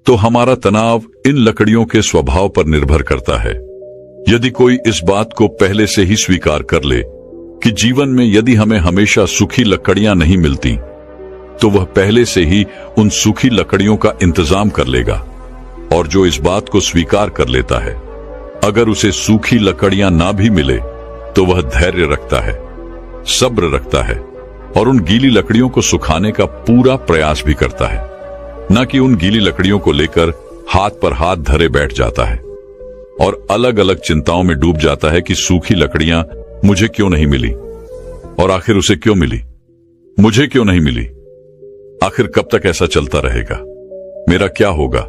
तो हमारा तनाव इन लकड़ियों के स्वभाव पर निर्भर करता है। यदि कोई इस बात को पहले से ही स्वीकार कर ले कि जीवन में यदि हमें हमेशा सूखी लकड़ियां नहीं मिलती, तो वह पहले से ही उन सूखी लकड़ियों का इंतजाम कर लेगा। और जो इस बात को स्वीकार कर लेता है, अगर उसे सूखी लकड़ियां ना भी मिले तो वह धैर्य रखता है, सब्र रखता है और उन गीली लकड़ियों को सुखाने का पूरा प्रयास भी करता है, न कि उन गीली लकड़ियों को लेकर हाथ पर हाथ धरे बैठ जाता है और अलग अलग चिंताओं में डूब जाता है कि सूखी लकड़ियां मुझे क्यों नहीं मिली, और आखिर उसे क्यों मिली, मुझे क्यों नहीं मिली, आखिर कब तक ऐसा चलता रहेगा, मेरा क्या होगा,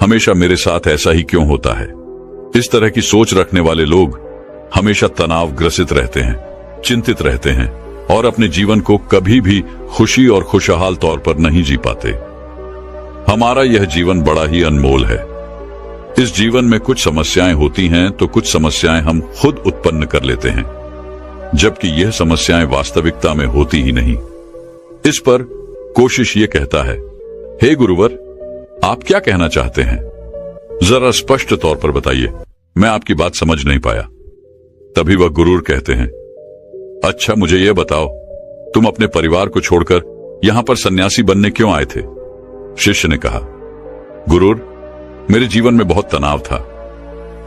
हमेशा मेरे साथ ऐसा ही क्यों होता है। इस तरह की सोच रखने वाले लोग हमेशा तनाव ग्रसित रहते हैं, चिंतित रहते हैं और अपने जीवन को कभी भी खुशी और खुशहाल तौर पर नहीं जी पाते। हमारा यह जीवन बड़ा ही अनमोल है। इस जीवन में कुछ समस्याएं होती हैं तो कुछ समस्याएं हम खुद उत्पन्न कर लेते हैं, जबकि यह समस्याएं वास्तविकता में होती ही नहीं। इस पर कोशिश ये कहता है, हे गुरुवर, आप क्या कहना चाहते हैं, जरा स्पष्ट तौर पर बताइए, मैं आपकी बात समझ नहीं पाया। तभी वह गुरुर कहते हैं, अच्छा मुझे यह बताओ, तुम अपने परिवार को छोड़कर यहां पर सन्यासी बनने क्यों आए थे। शिष्य ने कहा, गुरुर, मेरे जीवन में बहुत तनाव था।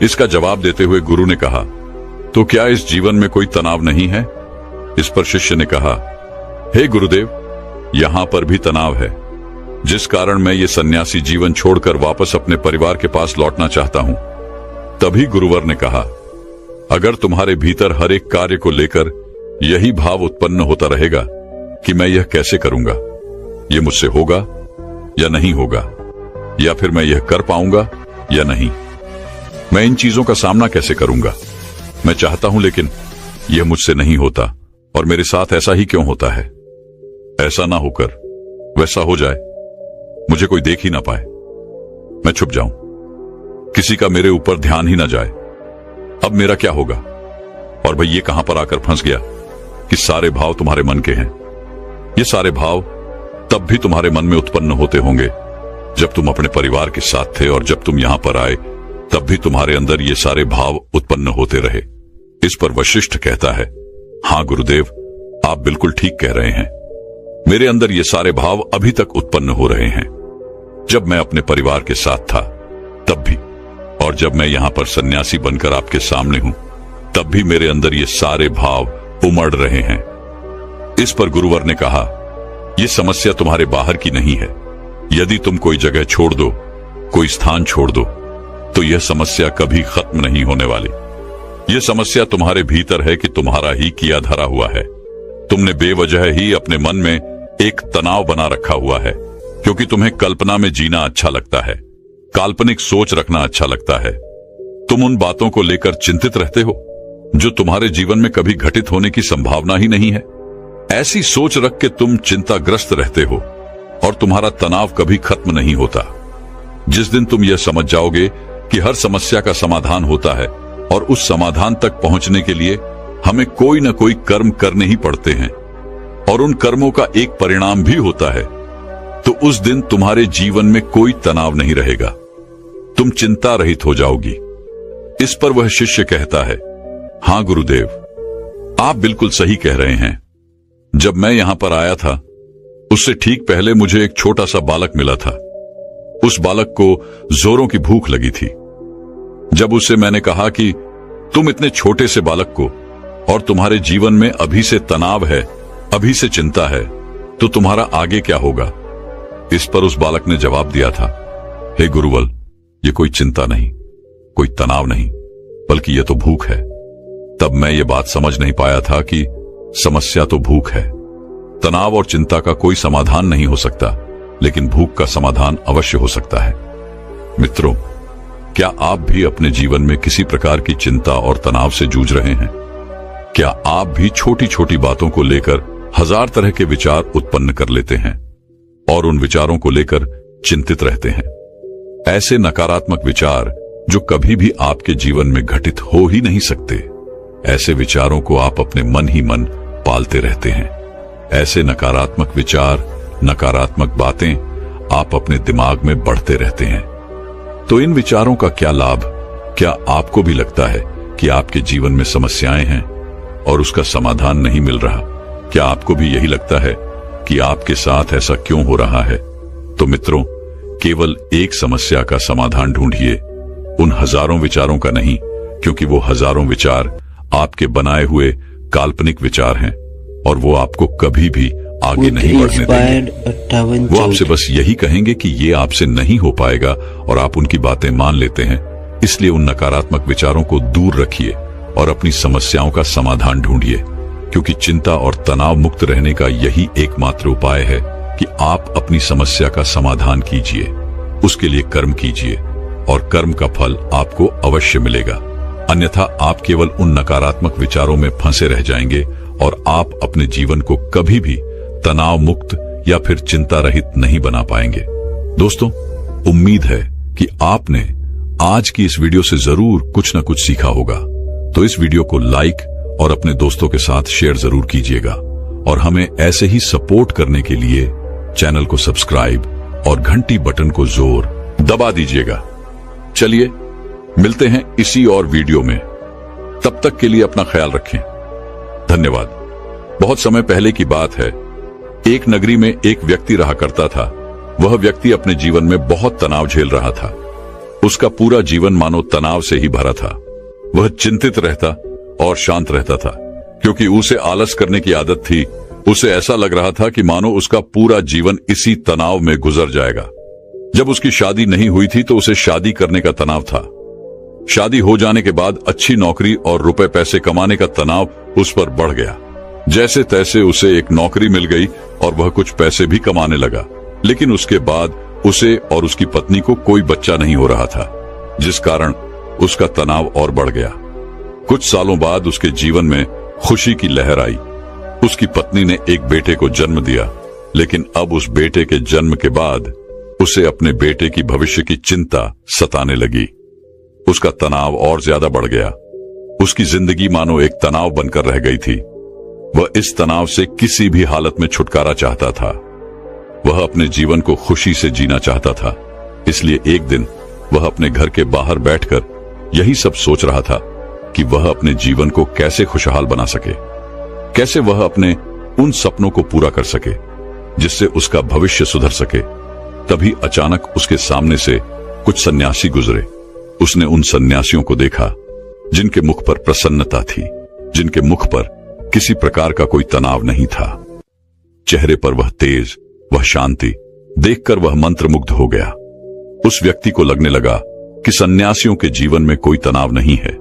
इसका जवाब देते हुए गुरु ने कहा, तो क्या इस जीवन में कोई तनाव नहीं है। इस पर शिष्य ने कहा, हे गुरुदेव, यहां पर भी तनाव है, जिस कारण मैं ये सन्यासी जीवन छोड़कर वापस अपने परिवार के पास लौटना चाहता हूं। तभी गुरुवर ने कहा, अगर तुम्हारे भीतर हर एक कार्य को लेकर यही भाव उत्पन्न होता रहेगा कि मैं यह कैसे करूंगा, यह मुझसे होगा या नहीं होगा, या फिर मैं यह कर पाऊंगा या नहीं, मैं इन चीजों का सामना कैसे करूंगा, मैं चाहता हूं लेकिन यह मुझसे नहीं होता और मेरे साथ ऐसा ही क्यों होता है। ऐसा ना होकर वैसा हो जाए, मुझे कोई देख ही ना पाए, मैं छुप जाऊं, किसी का मेरे ऊपर ध्यान ही ना जाए, अब मेरा क्या होगा। और भाई ये कहां पर आकर फंस गया कि सारे भाव तुम्हारे मन के हैं। ये सारे भाव तब भी तुम्हारे मन में उत्पन्न होते होंगे जब तुम अपने परिवार के साथ थे, और जब तुम यहां पर आए तब भी तुम्हारे अंदर ये सारे भाव उत्पन्न होते रहे। इस पर वशिष्ठ कहता है, हां गुरुदेव, आप बिल्कुल ठीक कह रहे हैं, मेरे अंदर ये सारे भाव अभी तक उत्पन्न हो रहे हैं। जब मैं अपने परिवार के साथ था तब भी, और जब मैं यहां पर सन्यासी बनकर आपके सामने हूं तब भी मेरे अंदर ये सारे भाव उमड़ रहे हैं। इस पर गुरुवर ने कहा, यह समस्या तुम्हारे बाहर की नहीं है। यदि तुम कोई जगह छोड़ दो, कोई स्थान छोड़ दो, तो यह समस्या कभी खत्म नहीं होने वाली। यह समस्या तुम्हारे भीतर है कि तुम्हारा ही किया धरा हुआ है। तुमने बेवजह ही अपने मन में एक तनाव बना रखा हुआ है, क्योंकि तुम्हें कल्पना में जीना अच्छा लगता है, काल्पनिक सोच रखना अच्छा लगता है। तुम उन बातों को लेकर चिंतित रहते हो जो तुम्हारे जीवन में कभी घटित होने की संभावना ही नहीं है। ऐसी सोच रख के तुम चिंताग्रस्त रहते हो और तुम्हारा तनाव कभी खत्म नहीं होता। जिस दिन तुम यह समझ जाओगे कि हर समस्या का समाधान होता है और उस समाधान तक पहुंचने के लिए हमें कोई न कोई कर्म करने ही पड़ते हैं और उन कर्मों का एक परिणाम भी होता है, तो उस दिन तुम्हारे जीवन में कोई तनाव नहीं रहेगा। तुम चिंता रहित हो जाओगी। इस पर वह शिष्य कहता है, हां गुरुदेव, आप बिल्कुल सही कह रहे हैं। जब मैं यहां पर आया था उससे ठीक पहले मुझे एक छोटा सा बालक मिला था। उस बालक को जोरों की भूख लगी थी। जब उससे मैंने कहा कि तुम इतने छोटे से बालक को, और तुम्हारे जीवन में अभी से तनाव है, अभी से चिंता है, तो तुम्हारा आगे क्या होगा? इस पर उस बालक ने जवाब दिया था, हे गुरुवल, ये कोई चिंता नहीं, कोई तनाव नहीं, बल्कि ये तो भूख है। तब मैं ये बात समझ नहीं पाया था कि समस्या तो भूख है। तनाव और चिंता का कोई समाधान नहीं हो सकता, लेकिन भूख का समाधान अवश्य हो सकता है। मित्रों, क्या आप भी अपने जीवन में किसी प्रकार की चिंता और तनाव से जूझ रहे हैं? क्या आप भी छोटी छोटी बातों को लेकर हजार तरह के विचार उत्पन्न कर लेते हैं और उन विचारों को लेकर चिंतित रहते हैं? ऐसे नकारात्मक विचार जो कभी भी आपके जीवन में घटित हो ही नहीं सकते, ऐसे विचारों को आप अपने मन ही मन पालते रहते हैं। ऐसे नकारात्मक विचार, नकारात्मक बातें आप अपने दिमाग में बढ़ते रहते हैं। तो इन विचारों का क्या लाभ? क्या आपको भी लगता है कि आपके जीवन में समस्याएं हैं और उसका समाधान नहीं मिल रहा? क्या आपको भी यही लगता है कि आपके साथ ऐसा क्यों हो रहा है? तो मित्रों, केवल एक समस्या का समाधान ढूंढिए, उन हजारों विचारों का नहीं, क्योंकि वो हजारों विचार आपके बनाए हुए काल्पनिक विचार हैं और वो आपको कभी भी आगे नहीं बढ़ने देंगे। वो आपसे बस यही कहेंगे कि ये आपसे नहीं हो पाएगा और आप उनकी बातें मान लेते हैं। इसलिए उन नकारात्मक विचारों को दूर रखिए और अपनी समस्याओं का समाधान ढूंढिए, क्योंकि चिंता और तनाव मुक्त रहने का यही एकमात्र उपाय है कि आप अपनी समस्या का समाधान कीजिए, उसके लिए कर्म कीजिए और कर्म का फल आपको अवश्य मिलेगा। अन्यथा आप केवल उन नकारात्मक विचारों में फंसे रह जाएंगे और आप अपने जीवन को कभी भी तनाव मुक्त या फिर चिंता रहित नहीं बना पाएंगे। दोस्तों, उम्मीद है कि आपने आज की इस वीडियो से जरूर कुछ न कुछ सीखा होगा। तो इस वीडियो को लाइक और अपने दोस्तों के साथ शेयर जरूर कीजिएगा और हमें ऐसे ही सपोर्ट करने के लिए चैनल को सब्सक्राइब और घंटी बटन को जोर दबा दीजिएगा। चलिए मिलते हैं इसी और वीडियो में। तब तक के लिए अपना ख्याल रखें। धन्यवाद। बहुत समय पहले की बात है, एक नगरी में एक व्यक्ति रहा करता था। वह व्यक्ति अपने जीवन में बहुत तनाव झेल रहा था। उसका पूरा जीवन मानो तनाव से ही भरा था। वह चिंतित रहता और शांत रहता था, क्योंकि उसे आलस करने की आदत थी। उसे ऐसा लग रहा था कि मानो उसका पूरा जीवन इसी तनाव में गुजर जाएगा। जब उसकी शादी नहीं हुई थी तो उसे शादी करने का तनाव था। शादी हो जाने के बाद अच्छी नौकरी और रुपए पैसे कमाने का तनाव उस पर बढ़ गया। जैसे तैसे उसे एक नौकरी मिल गई और वह कुछ पैसे भी कमाने लगा, लेकिन उसके बाद उसे और उसकी पत्नी को कोई बच्चा नहीं हो रहा था, जिस कारण उसका तनाव और बढ़ गया। कुछ सालों बाद उसके जीवन में खुशी की लहर आई। उसकी पत्नी ने एक बेटे को जन्म दिया, लेकिन अब उस बेटे के जन्म के बाद उसे अपने बेटे की भविष्य की चिंता सताने लगी। उसका तनाव और ज्यादा बढ़ गया। उसकी जिंदगी मानो एक तनाव बनकर रह गई थी। वह इस तनाव से किसी भी हालत में छुटकारा चाहता था। वह अपने जीवन को खुशी से जीना चाहता था। इसलिए एक दिन वह अपने घर के बाहर बैठकर यही सब सोच रहा था कि वह अपने जीवन को कैसे खुशहाल बना सके, कैसे वह अपने उन सपनों को पूरा कर सके जिससे उसका भविष्य सुधर सके। तभी अचानक उसके सामने से कुछ सन्यासी गुजरे। उसने उन सन्यासियों को देखा जिनके मुख पर प्रसन्नता थी, जिनके मुख पर किसी प्रकार का कोई तनाव नहीं था। चेहरे पर वह तेज, वह शांति देखकर वह मंत्रमुग्ध हो गया। उस व्यक्ति को लगने लगा कि सन्यासियों के जीवन में कोई तनाव नहीं है,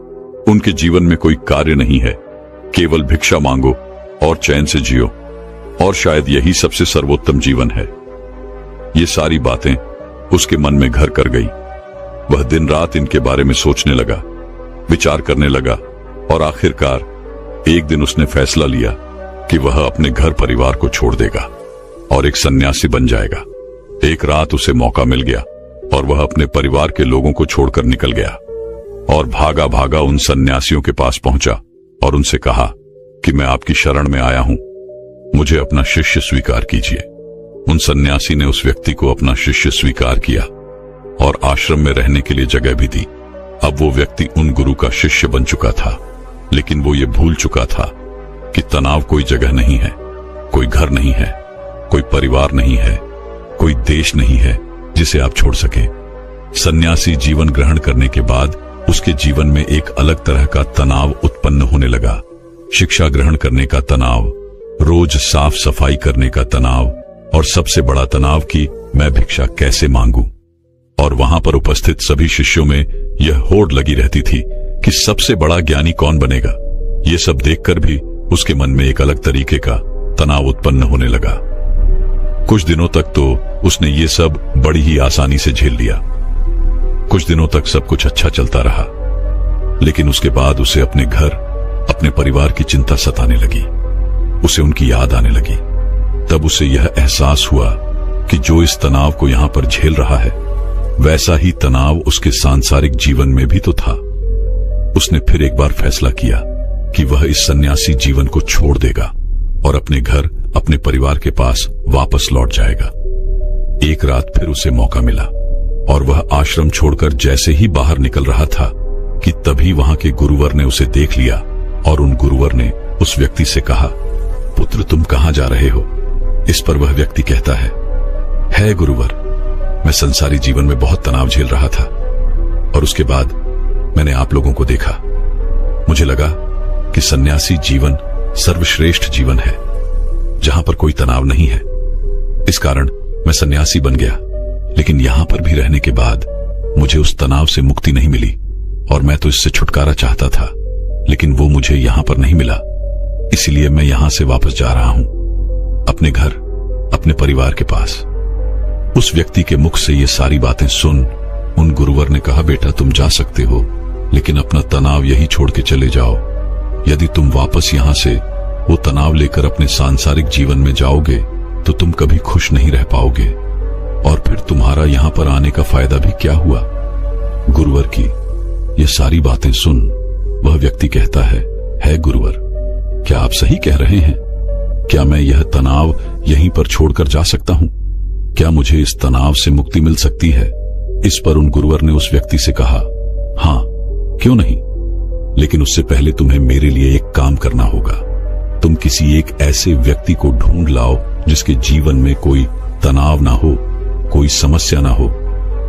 उनके जीवन में कोई कार्य नहीं है, केवल भिक्षा मांगो और चैन से जियो, और शायद यही सबसे सर्वोत्तम जीवन है। ये सारी बातें उसके मन में घर कर गई। वह दिन रात इनके बारे में सोचने लगा, विचार करने लगा, और आखिरकार एक दिन उसने फैसला लिया कि वह अपने घर परिवार को छोड़ देगा और एक सन्यासी बन जाएगा। एक रात उसे मौका मिल गया और वह अपने परिवार के लोगों को छोड़कर निकल गया और भागा भागा उन सन्यासियों के पास पहुंचा और उनसे कहा कि मैं आपकी शरण में आया हूं, मुझे अपना शिष्य स्वीकार कीजिए। उन सन्यासी ने उस व्यक्ति को अपना शिष्य स्वीकार किया और आश्रम में रहने के लिए जगह भी दी। अब वो व्यक्ति उन गुरु का शिष्य बन चुका था, लेकिन वो ये भूल चुका था कि तनाव कोई जगह नहीं है, कोई घर नहीं है, कोई परिवार नहीं है, कोई देश नहीं है जिसे आप छोड़ सके। सन्यासी जीवन ग्रहण करने के बाद उसके जीवन में एक अलग तरह का तनाव उत्पन्न होने लगा। शिक्षा ग्रहण करने का तनाव, रोज साफ सफाई करने का तनाव, और सबसे बड़ा तनाव कि मैं भिक्षा कैसे मांगू। और वहां पर उपस्थित सभी शिष्यों में यह होड़ लगी रहती थी कि सबसे बड़ा ज्ञानी कौन बनेगा। ये सब देखकर भी उसके मन में एक अलग तरीके का तनाव उत्पन्न होने लगा। कुछ दिनों तक तो उसने ये सब बड़ी ही आसानी से झेल लिया। कुछ दिनों तक सब कुछ अच्छा चलता रहा, लेकिन उसके बाद उसे अपने घर, अपने परिवार की चिंता सताने लगी। उसे उनकी याद आने लगी। तब उसे यह एहसास हुआ कि जो इस तनाव को यहां पर झेल रहा है, वैसा ही तनाव उसके सांसारिक जीवन में भी तो था। उसने फिर एक बार फैसला किया कि वह इस सन्यासी जीवन को छोड़ देगा और अपने घर, अपने परिवार के पास वापस लौट जाएगा। एक रात फिर उसे मौका मिला और वह आश्रम छोड़कर जैसे ही बाहर निकल रहा था कि तभी वहां के गुरुवर ने उसे देख लिया और उन गुरुवर ने उस व्यक्ति से कहा, पुत्र तुम कहां जा रहे हो? इस पर वह व्यक्ति कहता है गुरुवर, मैं संसारी जीवन में बहुत तनाव झेल रहा था और उसके बाद मैंने आप लोगों को देखा। मुझे लगा कि सन्यासी जीवन सर्वश्रेष्ठ जीवन है जहां पर कोई तनाव नहीं है। इस कारण मैं सन्यासी बन गया, लेकिन यहां पर भी रहने के बाद मुझे उस तनाव से मुक्ति नहीं मिली और मैं तो इससे छुटकारा चाहता था, लेकिन वो मुझे यहां पर नहीं मिला। इसीलिए मैं यहां से वापस जा रहा हूं, अपने घर, अपने परिवार के पास। उस व्यक्ति के मुख से ये सारी बातें सुन उन गुरुवर ने कहा, बेटा तुम जा सकते हो, लेकिन अपना तनाव यही छोड़ के चले जाओ। यदि तुम वापस यहां से वो तनाव लेकर अपने सांसारिक जीवन में जाओगे तो तुम कभी खुश नहीं रह पाओगे और फिर तुम्हारा यहां पर आने का फायदा भी क्या हुआ। गुरुवर की ये सारी बातें सुन वह व्यक्ति कहता है गुरुवर, क्या आप सही कह रहे हैं? क्या मैं यह तनाव यहीं पर छोड़कर जा सकता हूं? क्या मुझे इस तनाव से मुक्ति मिल सकती है? इस पर उन गुरुवर ने उस व्यक्ति से कहा, हां क्यों नहीं, लेकिन उससे पहले तुम्हें मेरे लिए एक काम करना होगा। तुम किसी एक ऐसे व्यक्ति को ढूंढ लाओ जिसके जीवन में कोई तनाव ना हो, कोई समस्या ना हो,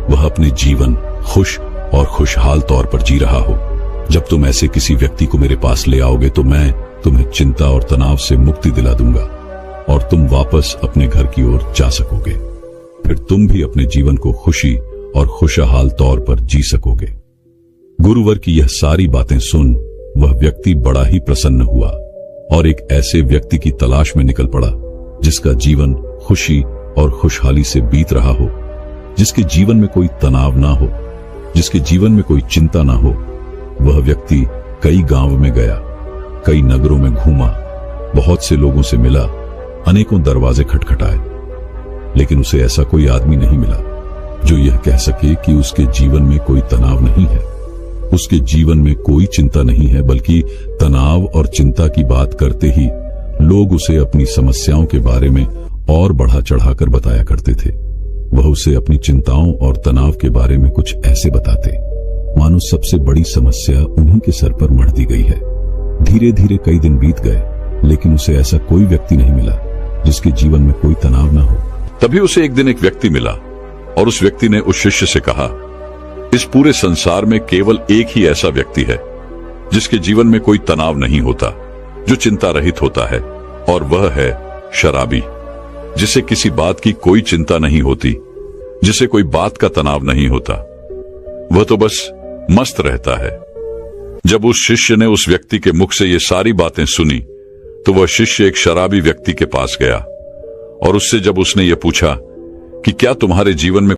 वह अपने जीवन खुश और खुशहाल तौर पर जी रहा हो। जब तुम ऐसे किसी व्यक्ति को मेरे पास ले आओगे तो मैं तुम्हें चिंता और तनाव से मुक्ति दिला दूंगा और तुम वापस अपने घर की ओर जा सकोगे। फिर तुम भी अपने जीवन को खुशी और खुशहाल तौर पर जी सकोगे। गुरुवर की यह सारी बातें सुन वह व्यक्ति बड़ा ही प्रसन्न हुआ और एक ऐसे व्यक्ति की तलाश में निकल पड़ा जिसका जीवन खुशी और खुशहाली से बीत रहा हो, जिसके जीवन में कोई तनाव ना हो, जिसके जीवन में कोई चिंता ना हो। वह व्यक्ति कई गांव में गया, कई नगरों में घूमा, बहुत से लोगों से मिला, अनेकों दरवाजे खटखटाए, लेकिन उसे ऐसा कोई आदमी नहीं मिला जो यह कह सके कि उसके जीवन में कोई तनाव नहीं है, उसके जीवन में कोई चिंता नहीं है। बल्कि तनाव और चिंता की बात करते ही लोग उसे अपनी समस्याओं के बारे में और बढ़ा चढ़ाकर बताया करते थे। वह उसे अपनी चिंताओं और तनाव के बारे में कुछ ऐसे बताते मानो सबसे बड़ी समस्या उन्हीं के सर पर मढ़ दी गई है। धीरे धीरे कई दिन बीत गए, लेकिन उसे ऐसा कोई व्यक्ति नहीं मिला जिसके जीवन में कोई तनाव ना हो। तभी उसे एक दिन एक व्यक्ति मिला और उस व्यक्ति ने उस शिष्य से कहा, इस पूरे संसार में केवल एक ही ऐसा व्यक्ति है जिसके जीवन में कोई तनाव नहीं होता, जो चिंता रहित होता है, और वह है शराबी, जिसे किसी बात की कोई चिंता नहीं होती, जिसे कोई बात का तनाव नहीं होता, वह तो बस मस्त रहता है। जब उस शिष्य ने उस व्यक्ति के मुख से ये सारी बातें सुनी तो वह शिष्य एक शराबी व्यक्ति के पास गया और उससे जब उसने ये पूछा कि क्या तुम्हारे जीवन में